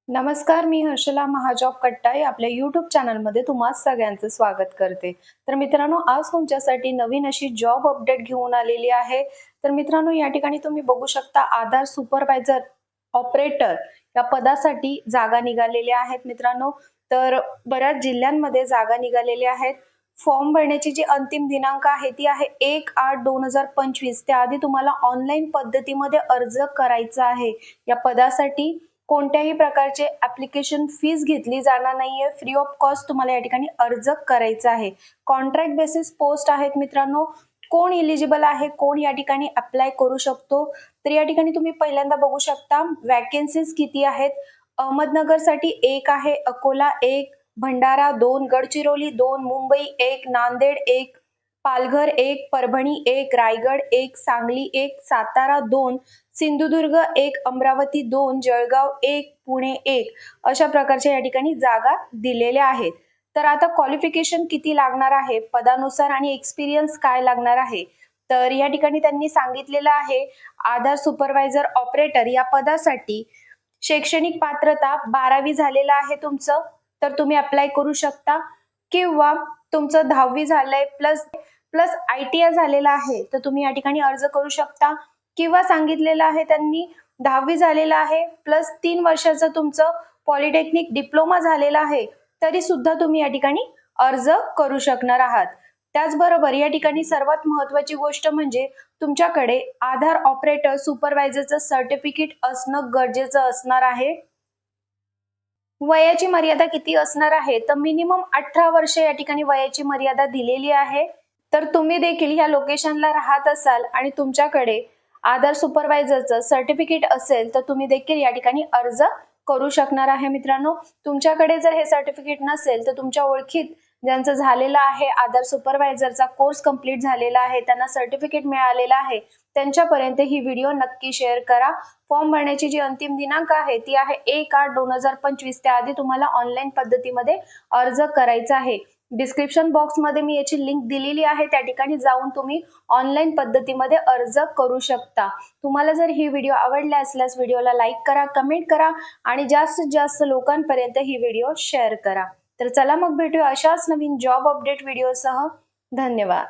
नमस्कार, मी हर्षला महाजॉब कट्टाई आपल्या YouTube चॅनलमध्ये तुम्हा सगळ्यांचं स्वागत करते. तर मित्रांनो, आज तुमच्यासाठी नवीन अशी जॉब अपडेट घेऊन आलेली आहे. तर मित्रांनो, या ठिकाणी तुम्ही बघू शकता आधार सुपरवायझर ऑपरेटर या पदासाठी जागा निघालेल्या आहेत मित्रांनो. तर बऱ्याच जिल्ह्यांमध्ये जागा निघालेल्या आहेत. फॉर्म भरण्याची जी अंतिम दिनांक आहे ती आहे 1/8/2025. त्याआधी तुम्हाला ऑनलाईन पद्धतीमध्ये अर्ज करायचा आहे. या पदासाठी कोणत्याही प्रकारचे ऍप्लिकेशन फीस घेतली जाणार नाहीये. फ्री ऑफ कॉस्ट तुम्हाला या ठिकाणी अर्ज करायचा आहे. कॉन्ट्रॅक्ट बेसिस पोस्ट आहेत मित्रांनो. कोण एलिजिबल आहे, कोण या ठिकाणी अप्लाय करू शकतो, तर या ठिकाणी तुम्ही पहिल्यांदा बघू शकता वॅकेन्सीज किती आहेत. अहमदनगर साठी 1 आहे, अकोला 1, भंडारा 2, गडचिरोली 2, मुंबई 1, नांदेड 1, पालघर 1, परभणी 1, रायगड 1, सांगली 1, सातारा 2, सिंधुदुर्ग 1, अमरावती 2, जळगाव 1, पुणे 1 अशा प्रकारच्या या ठिकाणी जागा दिलेल्या आहेत. तर आता क्वालिफिकेशन किती लागणार आहे, पदानुसार आणि एक्सपिरियन्स काय लागणार आहे, तर या ठिकाणी त्यांनी सांगितलेलं आहे आधार सुपरवायझर ऑपरेटर या पदासाठी शैक्षणिक पात्रता 12वी झालेलं आहे तुमचं, तर तुम्ही अप्लाय करू शकता. किंवा तुमचं 10वी झालंय प्लस प्लस ITI झालेला आहे तर तुम्ही या ठिकाणी अर्ज करू शकता. किंवा सांगितलेलं आहे त्यांनी 10वी झालेलं आहे प्लस 3 वर्षाचं तुमचं पॉलिटेक्निक डिप्लोमा झालेला आहे तरी सुद्धा तुम्ही या ठिकाणी अर्ज करू शकणार आहात. त्याचबरोबर या ठिकाणी सर्वात महत्त्वाची गोष्ट म्हणजे तुमच्याकडे आधार ऑपरेटर सुपरवायझरचं सर्टिफिकेट असणं गरजेचं असणार आहे. वयाची मर्यादा किती असणार आहे, तर मिनिमम 18 वर्ष या ठिकाणी वयाची मर्यादा दिलेली आहे. तर तुम्ही देखील या लोकेशनला राहत असाल आणि तुमच्याकडे आधार सुपरवायझरचं सर्टिफिकेट असेल तर तुम्ही देखील या ठिकाणी अर्ज करू शकणार आहे मित्रांनो. तुमच्याकडे जर हे सर्टिफिकेट नसेल तर तुमच्या ओळखीत ज्यांचं झालेलं आहे आधार सुपरवायझरचा कोर्स कंप्लीट झालेला आहे, त्यांना सर्टिफिकेट मिळालेलं आहे, त्यांच्यापर्यंत ही व्हिडिओ नक्की शेअर करा. फॉर्म भरण्याची जी अंतिम दिनांक आहे ती आहे 1/8/2025. त्याआधी तुम्हाला ऑनलाईन पद्धतीमध्ये अर्ज करायचा आहे. डिस्क्रिप्शन बॉक्स मध्ये मी याची लिंक दिलेली आहे, त्या ठिकाणी जाऊन तुम्ही ऑनलाईन पद्धतीमध्ये अर्ज करू शकता. तुम्हाला जर ही व्हिडिओ आवडला असल्यास व्हिडिओला लाईक करा, कमेंट करा आणि जास्तीत जास्त लोकांपर्यंत ही व्हिडिओ शेअर करा. तर चला मग भेटूया अशाच नवीन जॉब अपडेट व्हिडिओसह. धन्यवाद.